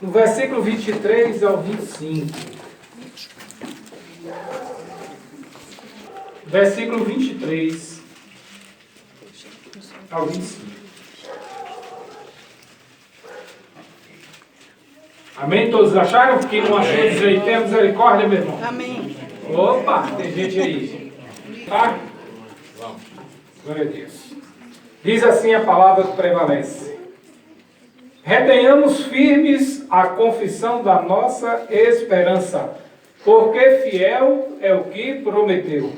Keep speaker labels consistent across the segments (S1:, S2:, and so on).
S1: no versículo 23 ao 25. Versículo 23 ao 25. Amém? Todos acharam? Quem não achou, diz aí, tenha misericórdia, meu irmão.
S2: Amém.
S1: Opa, tem gente aí. Tá? Vamos. Glória a Deus. Diz assim a palavra que prevalece. Retenhamos firmes a confissão da nossa esperança, porque fiel é o que prometeu.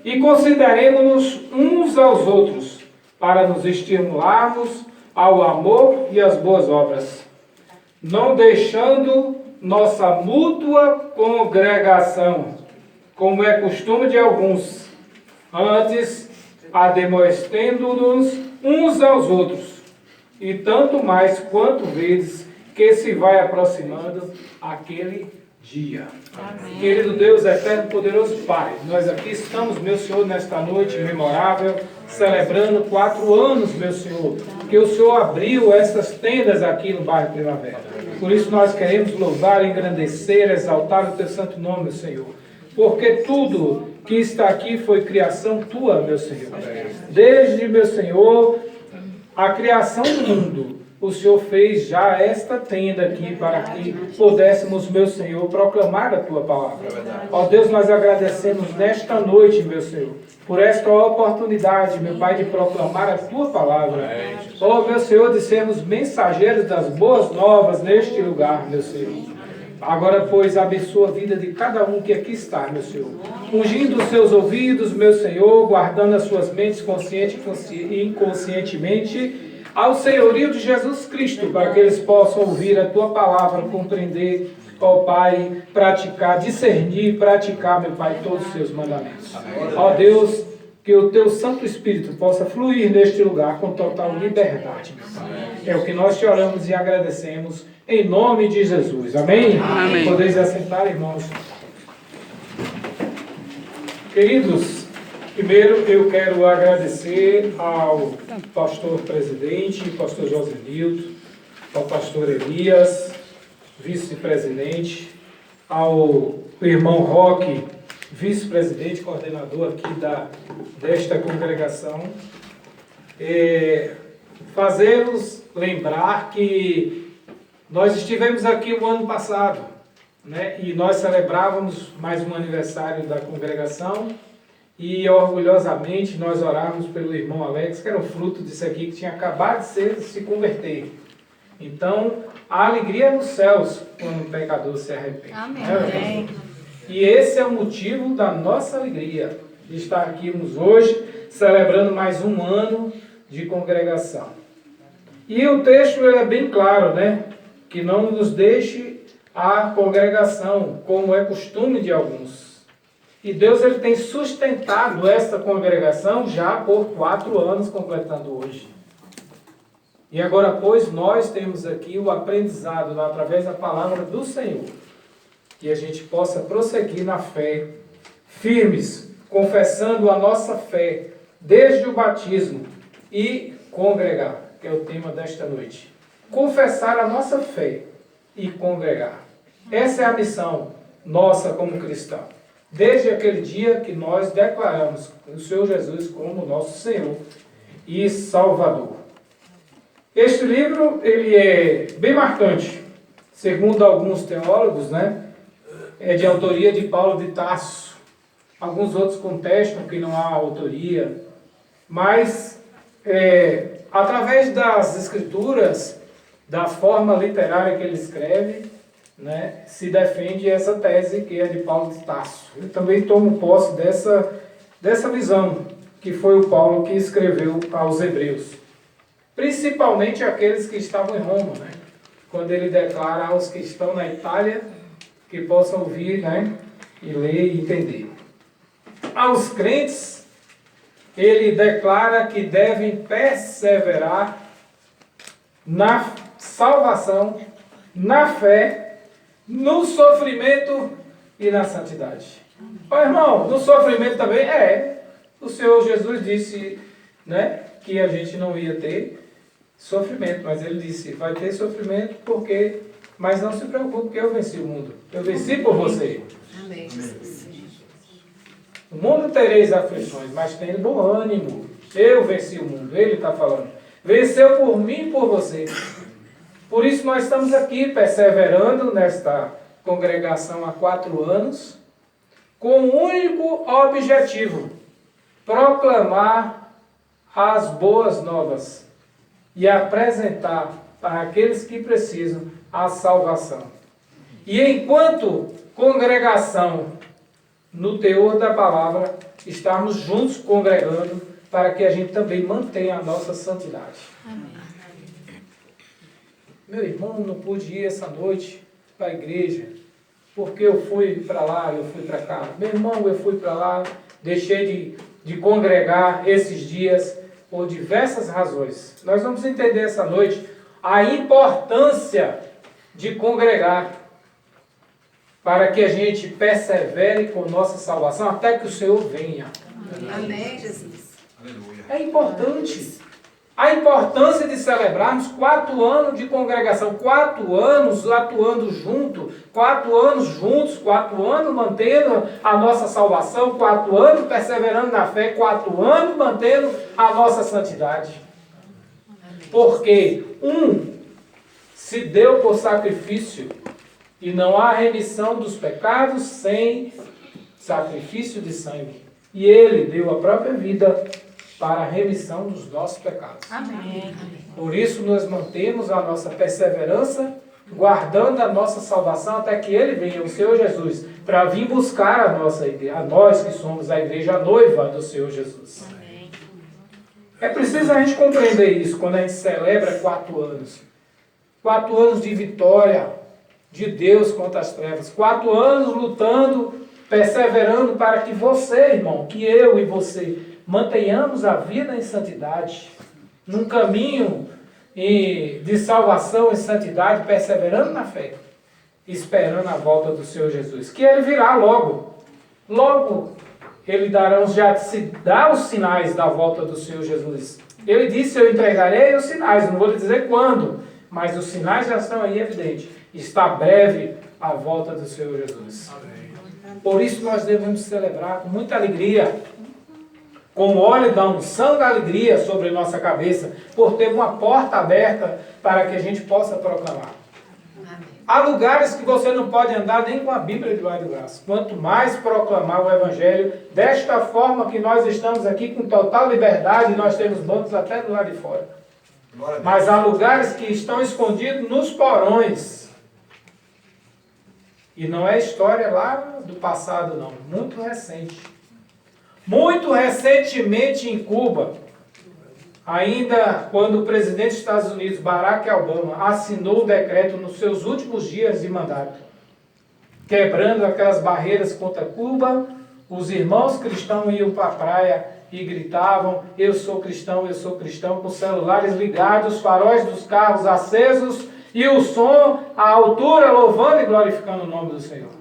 S1: E consideremos-nos uns aos outros, para nos estimularmos ao amor e às boas obras, não deixando nossa mútua congregação, como é costume de alguns, antes admoestando-nos uns aos outros, e tanto mais quanto vezes que se vai aproximando aquele dia. Amém. Querido Deus, eterno, poderoso Pai, nós aqui estamos, meu Senhor, nesta noite memorável, celebrando 4 anos, meu Senhor, que o Senhor abriu essas tendas aqui no bairro Primavera. Por isso nós queremos louvar, engrandecer, exaltar o Teu santo nome, meu Senhor. Porque tudo que está aqui foi criação Tua, meu Senhor. Desde, meu Senhor, a criação do mundo, o Senhor fez já esta tenda aqui para que pudéssemos, meu Senhor, proclamar a Tua palavra. Ó Deus, nós agradecemos nesta noite, meu Senhor, por esta oportunidade, meu Pai, de proclamar a Tua palavra. Ó, meu Senhor, de sermos mensageiros das boas novas neste lugar, meu Senhor. Agora, pois, abençoa a vida de cada um que aqui está, meu Senhor. Ungindo os seus ouvidos, meu Senhor, guardando as suas mentes consciente e inconscientemente ao senhorio de Jesus Cristo, para que eles possam ouvir a Tua palavra, compreender, ó Pai, praticar, discernir, praticar, meu Pai, todos os Seus mandamentos. Ó Deus, que o Teu Santo Espírito possa fluir neste lugar com total liberdade, meu Pai. É o que nós te oramos e agradecemos, em nome de Jesus. Amém?
S2: Amém.
S1: Podeis assentar, irmãos. Queridos, primeiro eu quero agradecer ao pastor presidente, pastor José Nilton, ao pastor Elias, vice-presidente, ao irmão Roque, vice-presidente, coordenador aqui desta congregação, fazê-los lembrar que nós estivemos aqui o ano passado, né, e nós celebrávamos mais um aniversário da congregação e orgulhosamente nós orávamos pelo irmão Alex, que era o fruto disso aqui, que tinha acabado de se converter. Então, a alegria é nos céus quando um pecador se arrepende.
S2: Amém.
S1: Né? E esse é o motivo da nossa alegria, de estar aqui hoje, celebrando mais um ano de congregação. E o texto ele é bem claro, né? Que não nos deixe a congregação, como é costume de alguns. E Deus ele tem sustentado esta congregação já por 4 anos, completando hoje. E agora, pois, nós temos aqui o aprendizado através da palavra do Senhor. Que a gente possa prosseguir na fé, firmes, confessando a nossa fé, desde o batismo, e congregar, que é o tema desta noite. Confessar a nossa fé e congregar. Essa é a missão nossa como cristão. Desde aquele dia que nós declaramos o Senhor Jesus como nosso Senhor e Salvador. Este livro ele é bem marcante, segundo alguns teólogos, né? É de autoria de Paulo de Tarso. Alguns outros contestam que não há autoria, mas através das escrituras, da forma literária que ele escreve, né, se defende essa tese que é de Paulo de Tarso. Eu também tomo posse dessa visão, que foi o Paulo que escreveu aos Hebreus. Principalmente aqueles que estavam em Roma, né, quando ele declara aos que estão na Itália, que possam ouvir, né, e ler e entender. Aos crentes, ele declara que devem perseverar na salvação, na fé, no sofrimento e na santidade. Ó, irmão, no sofrimento também o Senhor Jesus disse, né, que a gente não ia ter Sofrimento, mas ele disse, vai ter sofrimento mas não se preocupe, porque eu venci o mundo. Eu venci por você.
S2: Amém.
S1: O mundo tereis aflições, mas tenha bom ânimo. Eu venci o mundo, ele está falando. Venceu por mim e por você. Por isso nós estamos aqui perseverando nesta congregação há 4 anos, com um único objetivo: proclamar as boas novas e apresentar para aqueles que precisam a salvação. E enquanto congregação, no teor da palavra, estarmos juntos congregando para que a gente também mantenha a nossa santidade.
S2: Amém.
S1: Meu irmão, não pude ir essa noite para a igreja, porque eu fui para lá, eu fui para cá. Meu irmão, eu fui para lá, deixei de congregar esses dias por diversas razões. Nós vamos entender essa noite a importância de congregar para que a gente persevere com nossa salvação até que o Senhor venha.
S2: Amém, Jesus.
S1: É importante. A importância de celebrarmos 4 anos de congregação, 4 anos atuando junto, 4 anos juntos, 4 anos mantendo a nossa salvação, 4 anos perseverando na fé, 4 anos mantendo a nossa santidade. Porque se deu por sacrifício e não há remissão dos pecados sem sacrifício de sangue. E ele deu a própria vida para a remissão dos nossos pecados.
S2: Amém.
S1: Por isso nós mantemos a nossa perseverança, guardando a nossa salvação até que ele venha, o Senhor Jesus, para vir buscar a nossa igreja, a nós que somos a igreja noiva do Senhor Jesus.
S2: Amém.
S1: É preciso a gente compreender isso quando a gente celebra 4 anos. 4 anos de vitória de Deus contra as trevas. 4 anos lutando, perseverando para que você, irmão, que eu e você mantenhamos a vida em santidade, num caminho de salvação em santidade, perseverando na fé, esperando a volta do Senhor Jesus, que ele virá logo. Logo ele já se dá os sinais da volta do Senhor Jesus. Ele disse, eu entregarei os sinais, não vou lhe dizer quando, mas os sinais já estão aí evidentes. Está breve a volta do Senhor Jesus. Por isso nós devemos celebrar com muita alegria, com óleo da unção da alegria sobre nossa cabeça, por ter uma porta aberta para que a gente possa proclamar.
S2: Amém.
S1: Há lugares que você não pode andar nem com a Bíblia debaixo do braço. Quanto mais proclamar o Evangelho, desta forma que nós estamos aqui com total liberdade, nós temos bancos até do lado de fora. Mas há lugares que estão escondidos nos porões. E não é história lá do passado, não. Muito recente. Muito recentemente em Cuba, ainda quando o presidente dos Estados Unidos, Barack Obama, assinou o decreto nos seus últimos dias de mandato, quebrando aquelas barreiras contra Cuba, os irmãos cristãos iam para a praia e gritavam, eu sou cristão, com celulares ligados, faróis dos carros acesos e o som à altura, louvando e glorificando o nome do Senhor.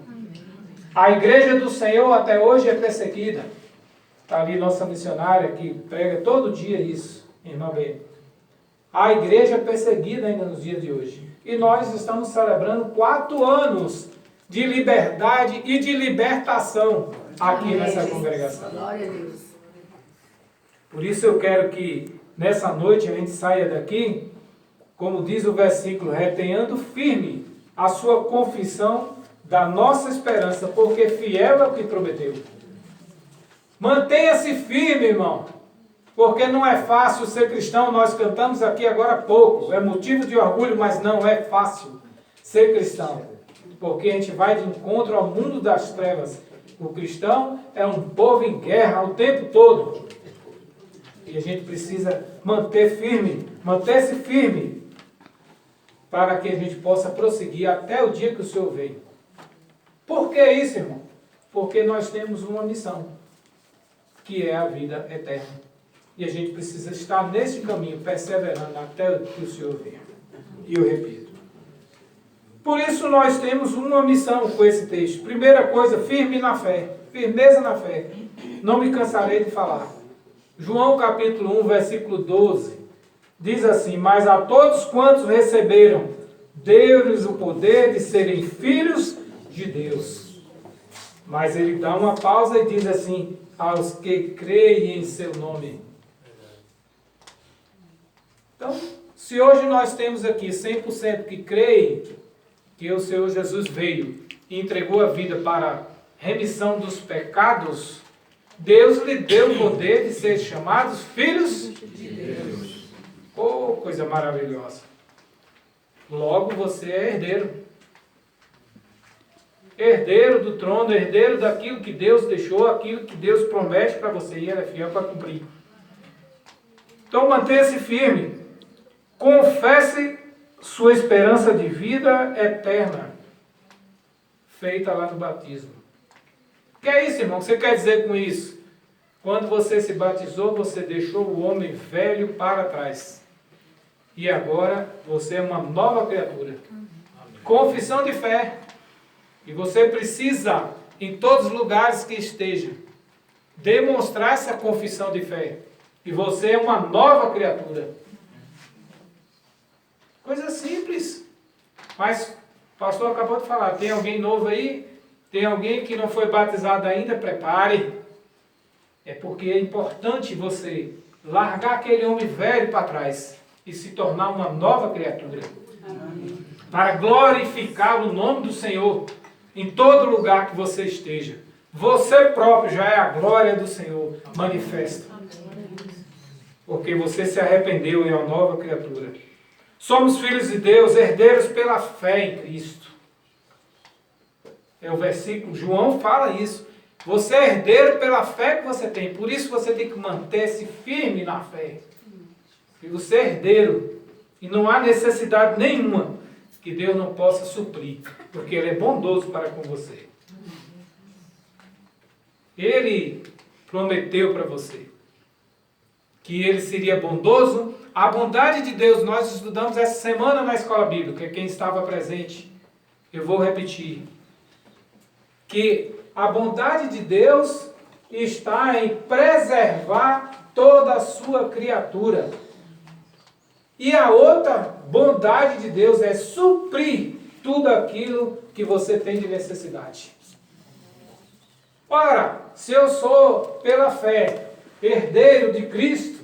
S1: A igreja do Senhor até hoje é perseguida. Está ali nossa missionária que prega todo dia isso, irmã Bê. A igreja é perseguida ainda nos dias de hoje. E nós estamos celebrando 4 anos de liberdade e de libertação aqui nessa congregação.
S2: Glória a Deus.
S1: Por isso eu quero que nessa noite a gente saia daqui, como diz o versículo, retenhando firme a sua confissão da nossa esperança, porque fiel é o que prometeu. Mantenha-se firme, irmão, porque não é fácil ser cristão. Nós cantamos aqui agora há pouco, é motivo de orgulho, mas não é fácil ser cristão, porque a gente vai de encontro ao mundo das trevas. O cristão é um povo em guerra o tempo todo, e a gente precisa manter-se firme, para que a gente possa prosseguir até o dia que o Senhor vem. Por que isso, irmão? Porque nós temos uma missão, que é a vida eterna. E a gente precisa estar nesse caminho, perseverando até que o Senhor venha. E eu repito. Por isso nós temos uma missão com esse texto. Primeira coisa, firme na fé. Firmeza na fé. Não me cansarei de falar. João capítulo 1, versículo 12. diz assim: mas a todos quantos receberam, deu-lhes o poder de serem filhos de Deus. Mas ele dá uma pausa e diz assim: aos que creem em seu nome. Então, se hoje nós temos aqui 100% que creem que o Senhor Jesus veio e entregou a vida para remissão dos pecados, Deus lhe deu o poder de ser chamados filhos de Deus. Oh, coisa maravilhosa. Logo você é herdeiro. Herdeiro do trono, herdeiro daquilo que Deus deixou, aquilo que Deus promete para você, e Ele é fiel para cumprir. Então mantenha-se firme. Confesse sua esperança de vida eterna, feita lá no batismo. O que é isso, irmão? O que você quer dizer com isso? Quando você se batizou, você deixou o homem velho para trás. E agora você é uma nova criatura. Confissão de fé. E você precisa, em todos os lugares que esteja, demonstrar essa confissão de fé. E você é uma nova criatura. Coisa simples. Mas o pastor acabou de falar, tem alguém novo aí? Tem alguém que não foi batizado ainda? Prepare. É porque é importante você largar aquele homem velho para trás e se tornar uma nova criatura. Amém. Para glorificar o nome do Senhor em todo lugar que você esteja. Você próprio já é a glória do Senhor manifesta. Porque você se arrependeu e é uma nova criatura. Somos filhos de Deus, herdeiros pela fé em Cristo. É o versículo, João fala isso. Você é herdeiro pela fé que você tem. Por isso você tem que manter-se firme na fé. E você é herdeiro. E não há necessidade nenhuma que Deus não possa suprir. Porque Ele é bondoso para com você. Ele prometeu para você que Ele seria bondoso. A bondade de Deus, nós estudamos essa semana na escola bíblica, quem estava presente, eu vou repetir, que a bondade de Deus está em preservar toda a sua criatura. E a outra bondade de Deus é suprir tudo aquilo que você tem de necessidade. Ora, se eu sou, pela fé, herdeiro de Cristo,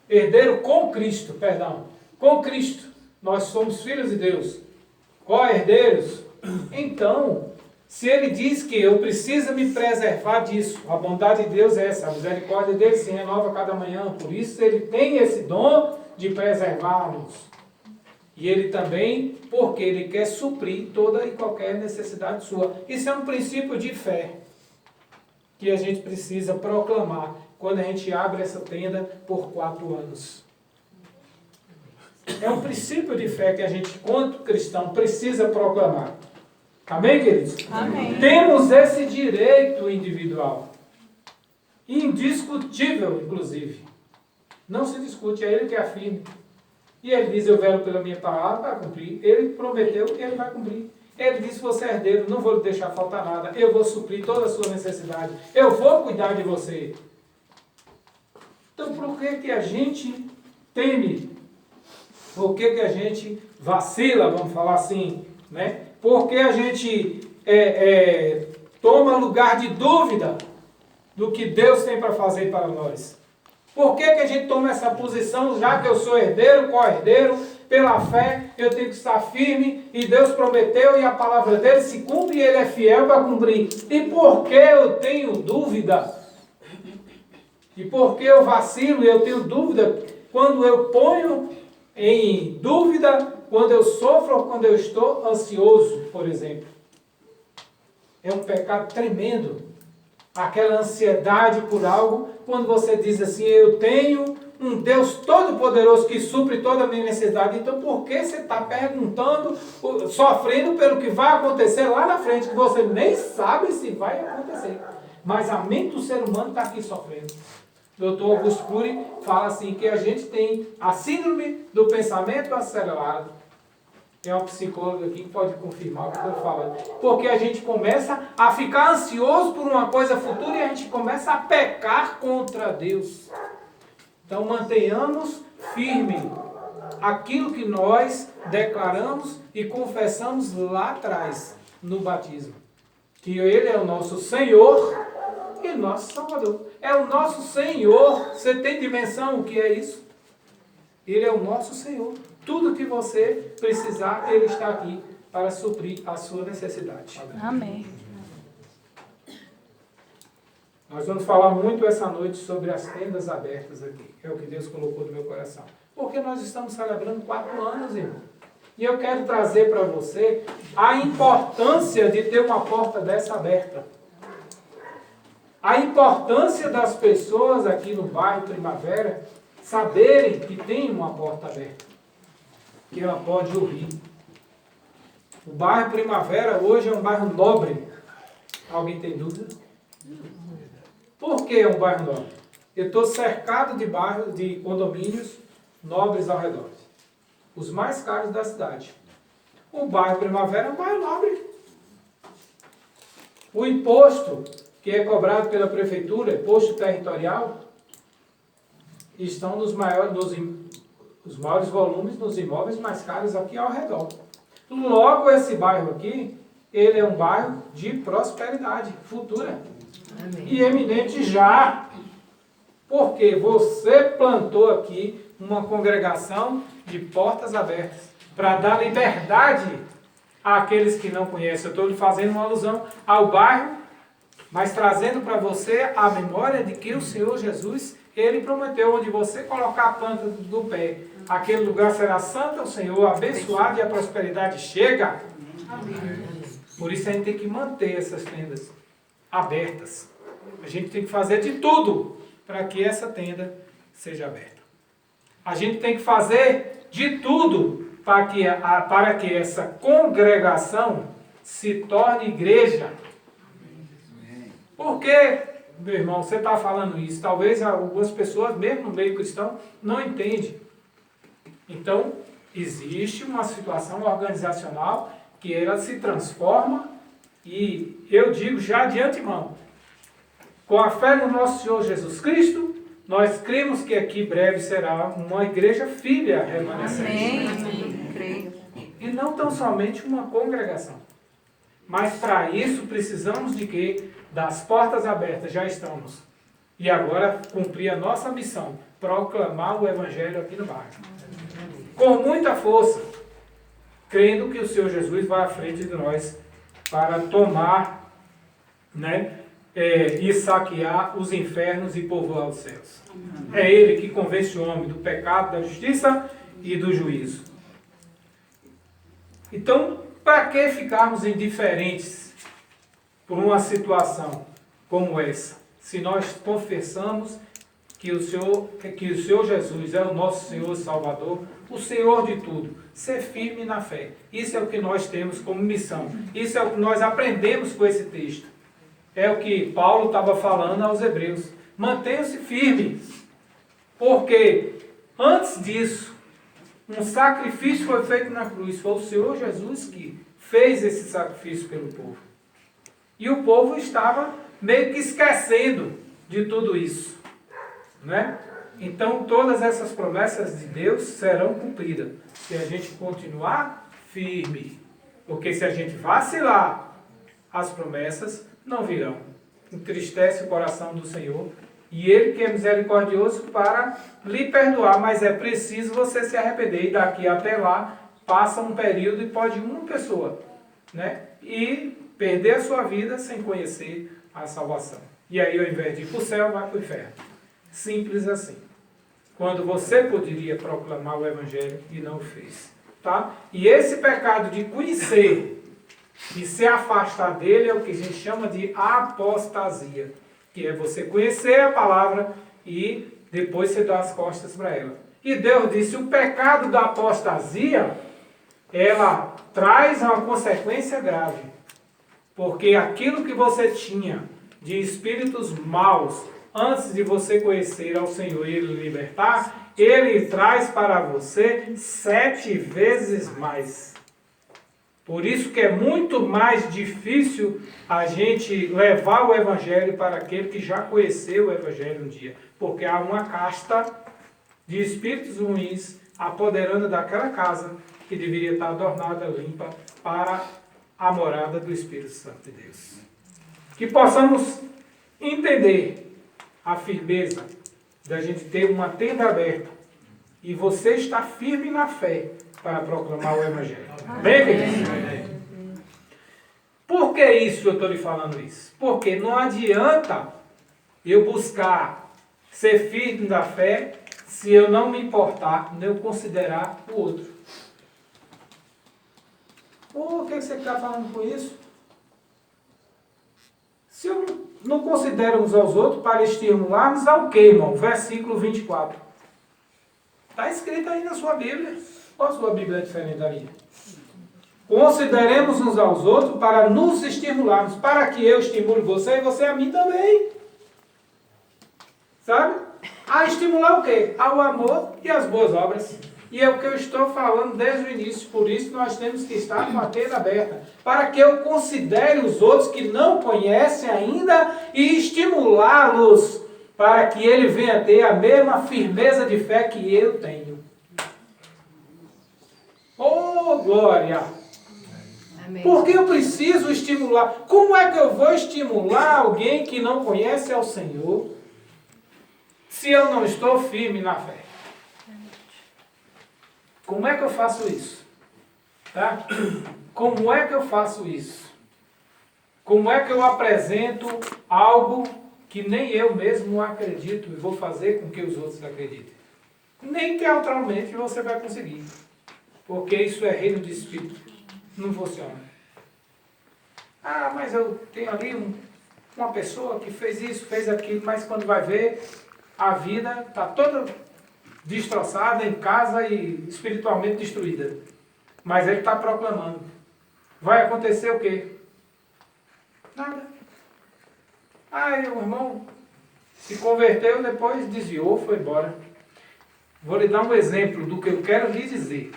S1: herdeiro com Cristo, com Cristo, nós somos filhos de Deus, co-herdeiros. Então, se Ele diz que eu preciso me preservar disso, a bondade de Deus é essa, a misericórdia dele se renova cada manhã, por isso Ele tem esse dom de preservar-nos. E Ele também, porque Ele quer suprir toda e qualquer necessidade sua. Isso é um princípio de fé que a gente precisa proclamar quando a gente abre essa tenda por 4 anos. É um princípio de fé que a gente, quanto cristão, precisa proclamar. Amém, queridos?
S2: Amém.
S1: Temos esse direito individual. Indiscutível, inclusive. Não se discute, é Ele que afirma. E Ele diz, eu velo pela minha palavra para cumprir. Ele prometeu que Ele vai cumprir. Ele disse, você é herdeiro, não vou lhe deixar faltar nada. Eu vou suprir toda a sua necessidade. Eu vou cuidar de você. Então, por que a gente teme? Por que a gente vacila, vamos falar assim, né? Por que a gente toma lugar de dúvida do que Deus tem para fazer para nós? Por que a gente toma essa posição, já que eu sou herdeiro, co-herdeiro, pela fé, eu tenho que estar firme, e Deus prometeu, e a palavra dele se cumpre, e Ele é fiel para cumprir. E por que eu tenho dúvida? E por que eu vacilo e eu tenho dúvida? Quando eu ponho em dúvida, quando eu sofro ou quando eu estou ansioso, por exemplo. É um pecado tremendo. Aquela ansiedade por algo, quando você diz assim, eu tenho um Deus todo-poderoso que supre toda a minha necessidade. Então por que você está perguntando, sofrendo pelo que vai acontecer lá na frente, que você nem sabe se vai acontecer? Mas a mente do ser humano está aqui sofrendo. Dr. Augusto Cury fala assim, que a gente tem a síndrome do pensamento acelerado. Tem uma psicóloga aqui que pode confirmar o que eu estou falando. Porque a gente começa a ficar ansioso por uma coisa futura e a gente começa a pecar contra Deus. Então mantenhamos firme aquilo que nós declaramos e confessamos lá atrás, no batismo. Que Ele é o nosso Senhor e nosso Salvador. É o nosso Senhor. Você tem dimensão o que é isso? Ele é o nosso Senhor. Tudo que você precisar, Ele está aqui para suprir a sua necessidade.
S3: Amém.
S1: Nós vamos falar muito essa noite sobre as tendas abertas aqui. É o que Deus colocou no meu coração. Porque nós estamos celebrando 4 anos, irmão. E eu quero trazer para você a importância de ter uma porta dessa aberta. A importância das pessoas aqui no bairro Primavera saberem que tem uma porta aberta. Que ela pode ouvir. O bairro Primavera hoje é um bairro nobre. Alguém tem dúvida? Por que é um bairro nobre? Eu estou cercado de bairros, de condomínios nobres ao redor. Os mais caros da cidade. O bairro Primavera é um bairro nobre. O imposto que é cobrado pela prefeitura, imposto territorial, estão nos maiores volumes nos imóveis mais caros aqui ao redor. Logo, esse bairro aqui, ele é um bairro de prosperidade futura.
S2: Amém.
S1: E eminente já. Porque você plantou aqui uma congregação de portas abertas para dar liberdade àqueles que não conhecem. Eu estou lhe fazendo uma alusão ao bairro, mas trazendo para você a memória de que o Senhor Jesus, Ele prometeu, onde você colocar a planta do pé, aquele lugar será santo ao Senhor, abençoado, e a prosperidade chega.
S2: Amém.
S1: Por isso a gente tem que manter essas tendas abertas. A gente tem que fazer de tudo para que essa tenda seja aberta. A gente tem que fazer de tudo para que essa congregação se torne igreja. Por que, meu irmão, você está falando isso? Talvez algumas pessoas, mesmo no meio cristão, não entendem. Então, existe uma situação organizacional que ela se transforma, e eu digo já de antemão, com a fé no nosso Senhor Jesus Cristo, nós cremos que aqui breve será uma igreja filha remanescente.
S2: Amém. Creio.
S1: E não tão somente uma congregação. Mas para isso precisamos de quê? Das portas abertas, já estamos. E agora cumprir a nossa missão, proclamar o Evangelho aqui no bairro. Com muita força, crendo que o Senhor Jesus vai à frente de nós para tomar, e saquear os infernos e povoar os céus. É Ele que convence o homem do pecado, da justiça e do juízo. Então, para que ficarmos indiferentes por uma situação como essa? Se nós confessamos que o Senhor Jesus é o nosso Senhor e Salvador, o Senhor de tudo, ser firme na fé. Isso é o que nós temos como missão. Isso é o que nós aprendemos com esse texto. É o que Paulo estava falando aos hebreus. Mantenham-se firmes. Porque antes disso, um sacrifício foi feito na cruz. Foi o Senhor Jesus que fez esse sacrifício pelo povo. E o povo estava meio que esquecendo de tudo isso. Então todas essas promessas de Deus serão cumpridas se a gente continuar firme. Porque se a gente vacilar, as promessas não virão. Entristece o coração do Senhor. E Ele que é misericordioso para lhe perdoar. Mas é preciso você se arrepender. E daqui até lá passa um período e pode uma pessoa e perder a sua vida sem conhecer a salvação. E aí, ao invés de ir para o céu, vai para o inferno. Simples assim. Quando você poderia proclamar o Evangelho e não o fez. Tá? E esse pecado de conhecer e se afastar dele é o que a gente chama de apostasia. Que é você conhecer a palavra e depois você dar as costas para ela. E Deus disse, o pecado da apostasia, ela traz uma consequência grave. Porque aquilo que você tinha de espíritos maus, antes de você conhecer ao Senhor e Ele libertar, Ele traz para você 7 vezes mais. Por isso que é muito mais difícil a gente levar o Evangelho para aquele que já conheceu o Evangelho um dia. Porque há uma casta de espíritos ruins apoderando daquela casa que deveria estar adornada, limpa, para a morada do Espírito Santo de Deus. Que possamos entender a firmeza da gente ter uma tenda aberta e você estar firme na fé para proclamar o Evangelho. Amém, queridos? Por que isso eu estou lhe falando isso? Porque não adianta eu buscar ser firme da fé se eu não me importar, nem eu considerar o outro. O que você está falando com isso? Se eu não considero uns aos outros para estimularmos ao quê, irmão? Versículo 24. Está escrito aí na sua Bíblia. Ou a sua Bíblia é diferente da minha? Consideremos uns aos outros para nos estimularmos. Para que eu estimule você e você a mim também. Sabe? A estimular o quê? Ao amor e às boas obras. E é o que eu estou falando desde o início. Por isso nós temos que estar com a tenda aberta. Para que eu considere os outros que não conhecem ainda e estimulá-los para que ele venha ter a mesma firmeza de fé que eu tenho. Oh, glória! Amém. Porque eu preciso estimular. Como é que eu vou estimular alguém que não conhece ao Senhor se eu não estou firme na fé? Como é que eu faço isso? Tá? Como é que eu faço isso? Como é que eu apresento algo que nem eu mesmo acredito e vou fazer com que os outros acreditem? Nem teatralmente você vai conseguir. Porque isso é reino de espírito. Não funciona. Ah, mas eu tenho ali uma pessoa que fez isso, fez aquilo, mas quando vai ver, a vida está toda destroçada em casa e espiritualmente destruída. Mas ele está proclamando. Vai acontecer o quê? Nada. Ah, o irmão se converteu, depois desviou, foi embora. Vou lhe dar um exemplo do que eu quero lhe dizer.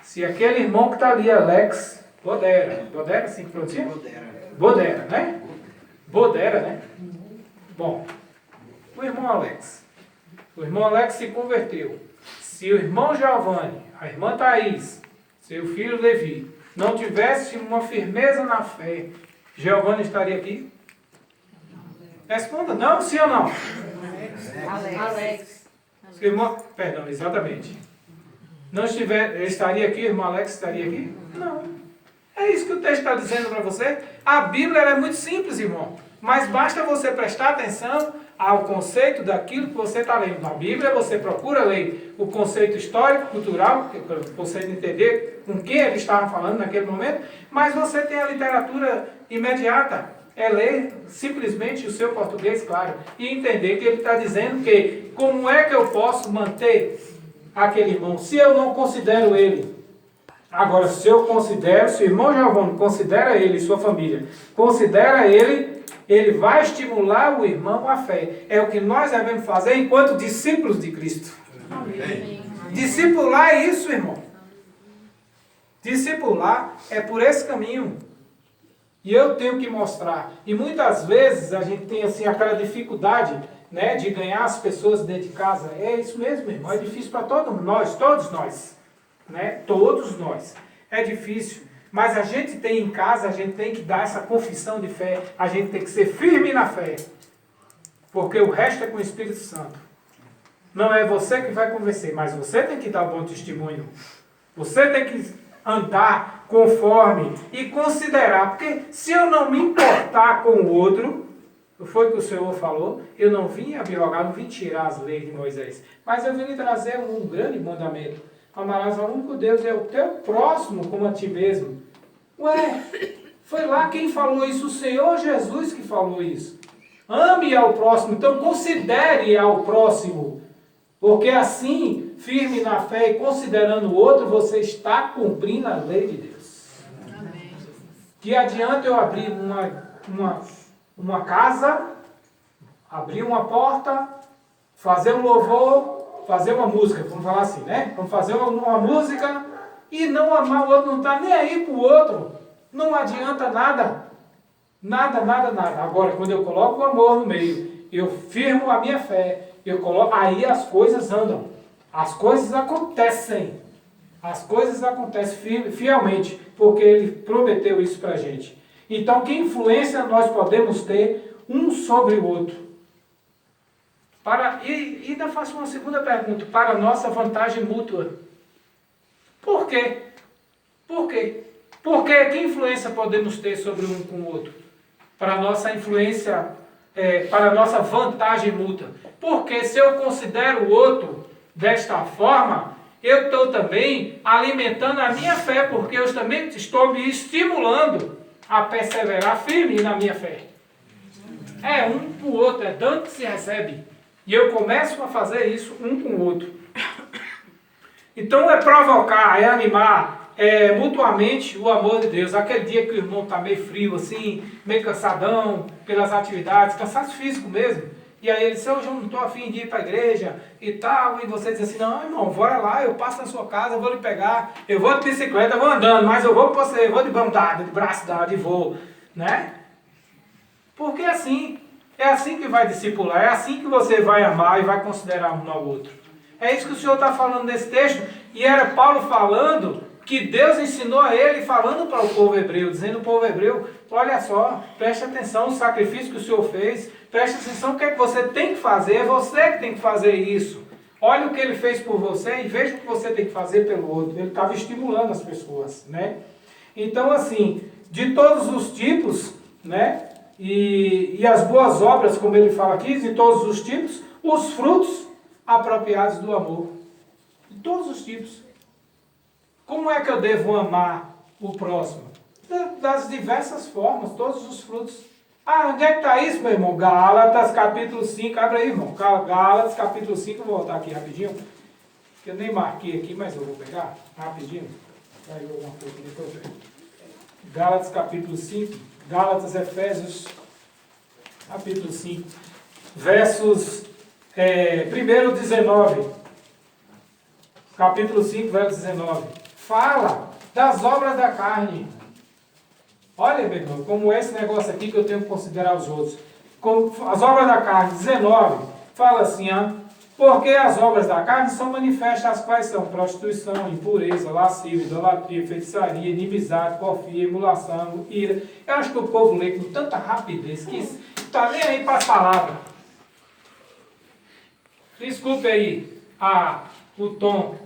S1: Se aquele irmão que está ali, Alex Bodera, assim que pronuncia? Bodera, né? Bodera, né? Bom, o irmão Alex se converteu. Se o irmão Giovanni, a irmã Thaís, seu filho Levi, não tivesse uma firmeza na fé, Giovanni estaria aqui? Responda, não, sim ou não?
S2: Alex.
S1: Irmão, perdão, exatamente. Não estiver, estaria aqui, irmão Alex estaria aqui? Não. É isso que o texto está dizendo para você. A Bíblia é muito simples, irmão. Mas basta você prestar atenção ao conceito daquilo que você está lendo. Na Bíblia você procura ler o conceito histórico, cultural, para você entender com quem ele estava falando naquele momento, mas você tem a literatura imediata. É ler simplesmente o seu português, claro, e entender que ele está dizendo que como é que eu posso manter aquele irmão se eu não considero ele. Agora, se eu considero, se o irmão Giovanni considera ele e sua família, considera ele, ele vai estimular o irmão à fé. É o que nós devemos fazer enquanto discípulos de Cristo. Amém. Discipular é isso, irmão. Discipular é por esse caminho. E eu tenho que mostrar. E muitas vezes a gente tem assim aquela dificuldade, né, de ganhar as pessoas dentro de casa. É isso mesmo, irmão. É difícil para todos nós. Né? Todos nós. É difícil. Mas a gente tem em casa, a gente tem que dar essa confissão de fé. A gente tem que ser firme na fé. Porque o resto é com o Espírito Santo. Não é você que vai convencer, mas você tem que dar bom testemunho. Você tem que andar conforme e considerar. Porque se eu não me importar com o outro, foi o que o Senhor falou, eu não vim abrogar, não vim tirar as leis de Moisés. Mas eu vim lhe trazer um grande mandamento. Amarás ao único Deus, é o teu próximo como a ti mesmo. Ué, foi lá quem falou isso? O Senhor Jesus que falou isso. Ame ao próximo, então considere ao próximo. Porque assim, firme na fé e considerando o outro, você está cumprindo a lei de Deus. Amém. Que adianta eu abrir uma casa, abrir uma porta, fazer um louvor, fazer uma música, vamos falar assim, né? Vamos fazer uma música e não amar o outro, não está nem aí para o outro. Não adianta nada. Nada. Agora, quando eu coloco o amor no meio, eu firmo a minha fé, eu coloco, aí as coisas andam. As coisas acontecem. As coisas acontecem fielmente, porque Ele prometeu isso para a gente. Então, que influência nós podemos ter um sobre o outro? E ainda faço uma segunda pergunta, para a nossa vantagem mútua. Por quê? Por quê? Porque que influência podemos ter sobre um com o outro? Para a nossa influência, para a nossa vantagem mútua. Porque se eu considero o outro desta forma, eu estou também alimentando a minha fé, porque eu também estou me estimulando a perseverar firme na minha fé. É um com o outro, é dando que se recebe. E eu começo a fazer isso um com o outro. Então é provocar, é animar mutuamente o amor de Deus. Aquele dia que o irmão está meio frio assim, meio cansadão pelas atividades, cansaço físico mesmo. E aí ele disse, hoje eu não estou afim de ir para a igreja e tal. E você diz assim, não irmão, bora lá, eu passo na sua casa, eu vou lhe pegar. Eu vou de bicicleta, eu vou andando, mas eu vou com você, eu vou de mão dada, de braço dado, e vou. Né? Porque assim, é assim que vai discipular, é assim que você vai amar e vai considerar um ao outro. É isso que o Senhor está falando nesse texto. E era Paulo falando que Deus ensinou a ele, falando para o povo hebreu, dizendo ao povo hebreu, olha só, preste atenção no sacrifício que o Senhor fez, preste atenção no que é que você tem que fazer, é você que tem que fazer isso. Olha o que ele fez por você e veja o que você tem que fazer pelo outro. Ele estava estimulando as pessoas, né? Então, assim, de todos os tipos, né? E as boas obras, como ele fala aqui, de todos os tipos, os frutos apropriados do amor. De todos os tipos. Como é que eu devo amar o próximo? Das diversas formas, todos os frutos. Ah, onde é que está isso, meu irmão? Gálatas, capítulo 5. Abre aí, irmão. Gálatas, capítulo 5. Vou voltar aqui rapidinho. Eu nem marquei aqui, mas eu vou pegar rapidinho. Caiu alguma coisa aqui, depois eu pego. Gálatas, capítulo 5. Gálatas, Efésios, capítulo 5. Versos 1 19. Capítulo 5, verso 19. Fala das obras da carne. Olha, meu irmão, como esse negócio aqui que eu tenho que considerar os outros. Como as obras da carne, 19, fala assim, porque as obras da carne são manifestas, as quais são prostituição, impureza, lascívia, idolatria, feitiçaria, inimizade, porfia, emulação, ira. Eu acho que o povo lê com tanta rapidez que está nem aí para as palavras. Desculpe aí o tom.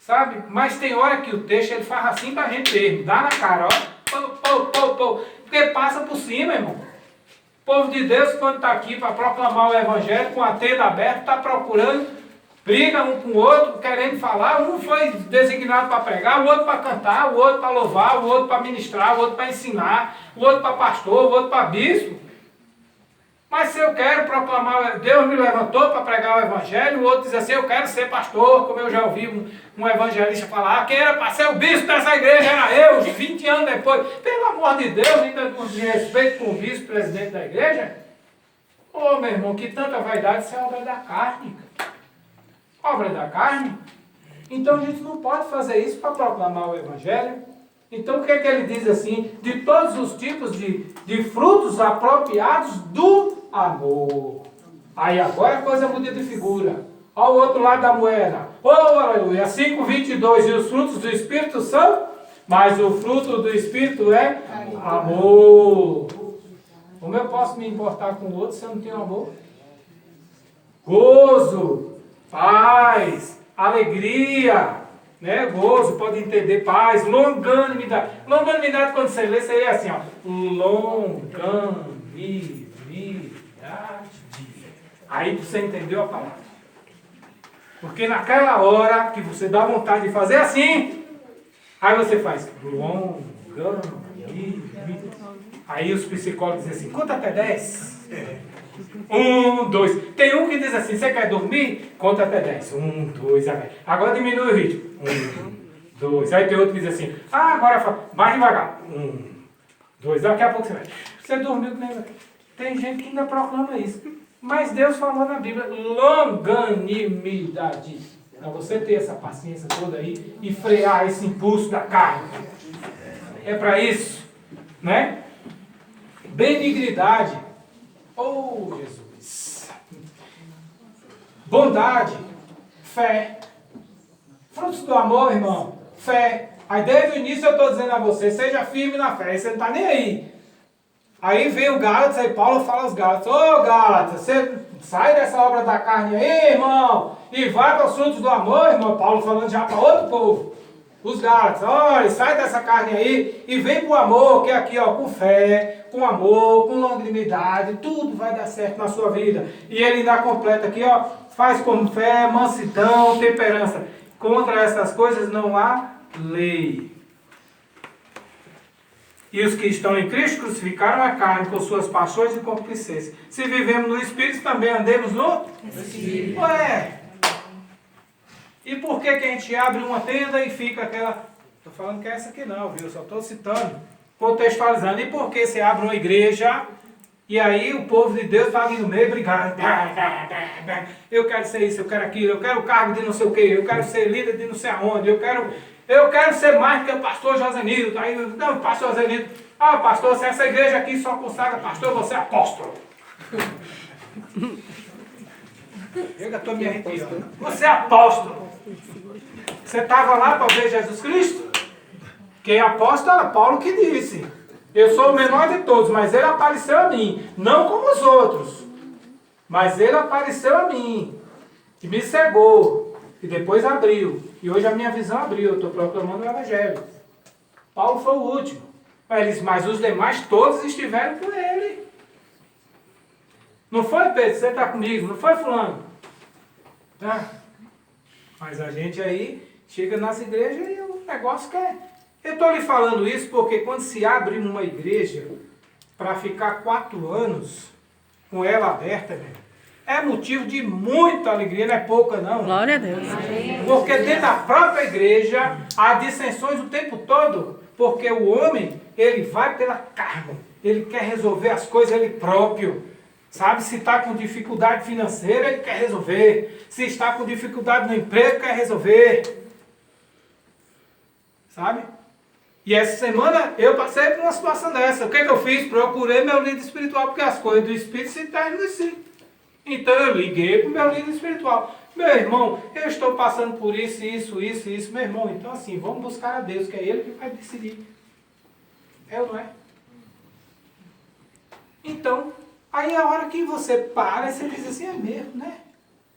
S1: Sabe? Mas tem hora que o texto ele faz assim pra gente mesmo. Dá na cara, ó. Porque passa por cima, irmão. O povo de Deus, quando está aqui para proclamar o Evangelho, com a tenda aberta, está procurando, briga um com o outro, querendo falar. Um foi designado para pregar, o outro para cantar, o outro para louvar, o outro para ministrar, o outro para ensinar, o outro para pastor, o outro para bispo. Mas se eu quero proclamar, Deus me levantou para pregar o Evangelho, o outro diz assim, eu quero ser pastor, como eu já ouvi um evangelista falar, quem era para ser o bispo dessa igreja era eu, 20 anos depois. Pelo amor de Deus, ainda com respeito com o vice-presidente da igreja. Ô meu irmão, que tanta vaidade, isso é obra da carne. Obra da carne. Então a gente não pode fazer isso para proclamar o Evangelho. Então o que é que ele diz assim? De todos os tipos de frutos apropriados do amor. Aí agora a coisa muda de figura. Olha o outro lado da moeda. Oh, aleluia. 5:22. E os frutos do Espírito são? Mas o fruto do Espírito é amor. Como eu posso me importar com o outro se eu não tenho amor? Gozo, paz, alegria. Né? Gozo, pode entender, paz, longanimidade. Longanimidade, quando você lê, seria assim, ó. Longanimidade. Aí você entendeu a palavra. Porque naquela hora que você dá vontade de fazer assim, aí você faz longanimidade. Aí os psicólogos dizem assim, conta até 10. 1, 2. Tem um que diz assim, você quer dormir? Conta até 10. 1, 2, agora diminui o ritmo. 1, 2. Aí tem outro que diz assim, agora fala, mais devagar. 1, 2. Daqui a pouco você vai. Você dormiu que nem... Tem gente que ainda proclama isso. Mas Deus falou na Bíblia, longanimidade. Para você ter essa paciência toda aí e frear esse impulso da carne. É para isso. Né? Benignidade. Oh, Jesus. Bondade, Fé. Frutos do amor, irmão. Fé. Aí desde o início eu estou dizendo a você, seja firme na fé. Aí você não está nem aí. Aí vem o Gálatas, aí Paulo fala aos Gálatas, ô Gálatas, você sai dessa obra da carne aí, irmão, e vai para os frutos do amor, irmão. Paulo falando já para outro povo. Os Gálatas, olha, sai dessa carne aí e vem para o amor, que é aqui, ó, com fé, com amor, com longanimidade, tudo vai dar certo na sua vida. E ele ainda completa aqui, ó, faz com fé, mansidão, temperança. Contra essas coisas não há lei. E os que estão em Cristo crucificaram a carne com suas paixões e concupiscências. Se vivemos no Espírito, também andemos no Espírito. Ué! E por que a gente abre uma tenda e fica aquela... Estou falando que é essa aqui não, viu? Só estou citando, contextualizando. E por que você abre uma igreja e aí o povo de Deus está ali no meio brigando? Eu quero ser isso, eu quero aquilo, eu quero o cargo de não sei o quê, eu quero ser líder de não sei aonde, eu quero ser mais do que o pastor Josenildo. Aí, não, pastor Josenildo, pastor, se essa igreja aqui só consagra pastor, você é apóstolo. Eu já estou me arrepiando. Você é apóstolo. Você estava lá para ver Jesus Cristo? Quem é apóstolo era Paulo que disse. Eu sou o menor de todos, mas ele apareceu a mim. Não como os outros. Mas ele apareceu a mim. E me cegou. E depois abriu. E hoje a minha visão abriu. Eu estou proclamando o Evangelho. Paulo foi o último. Mas os demais todos estiveram com ele. Não foi, Pedro? Você está comigo. Não foi, fulano? Tá? Mas a gente aí chega nas igrejas e o negócio quer... Eu estou lhe falando isso porque quando se abre uma igreja para ficar 4 anos com ela aberta, é motivo de muita alegria, não é pouca não.
S2: Glória a Deus.
S1: Porque dentro da própria igreja há dissensões o tempo todo, porque o homem, ele vai pela carne, ele quer resolver as coisas ele próprio. Sabe, se está com dificuldade financeira, ele quer resolver. Se está com dificuldade no emprego, quer resolver. Sabe? E essa semana eu passei por uma situação dessa. O que eu fiz? Procurei meu líder espiritual, porque as coisas do Espírito se tornam assim. Então eu liguei para o meu líder espiritual. Meu irmão, eu estou passando por isso, isso. Meu irmão, então assim, vamos buscar a Deus, que é Ele que vai decidir. É ou não é? Então, aí a hora que você para, você diz assim, é mesmo, né?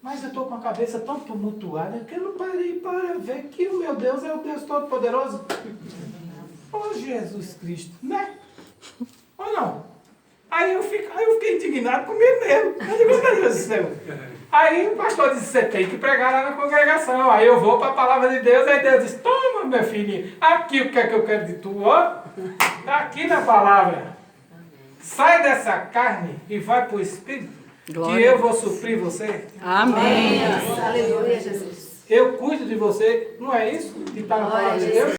S1: Mas eu estou com a cabeça tão tumultuada que eu não parei para ver que o meu Deus é o Deus Todo-Poderoso. Oh, Jesus Cristo, né? Ou não? Aí eu fiquei indignado comigo mesmo. Eu digo, meu Deus do céu. Aí o pastor disse, você tem que pregar lá na congregação. Aí eu vou para a palavra de Deus, aí Deus diz, toma, meu filhinho, aqui o que é que eu quero de tu, ó. Está aqui na palavra. Sai dessa carne e vai para o Espírito. Glória. Que eu vou suprir você.
S2: Amém. Aleluia, Jesus.
S1: Eu cuido de você. Não é isso que está na palavra de Deus?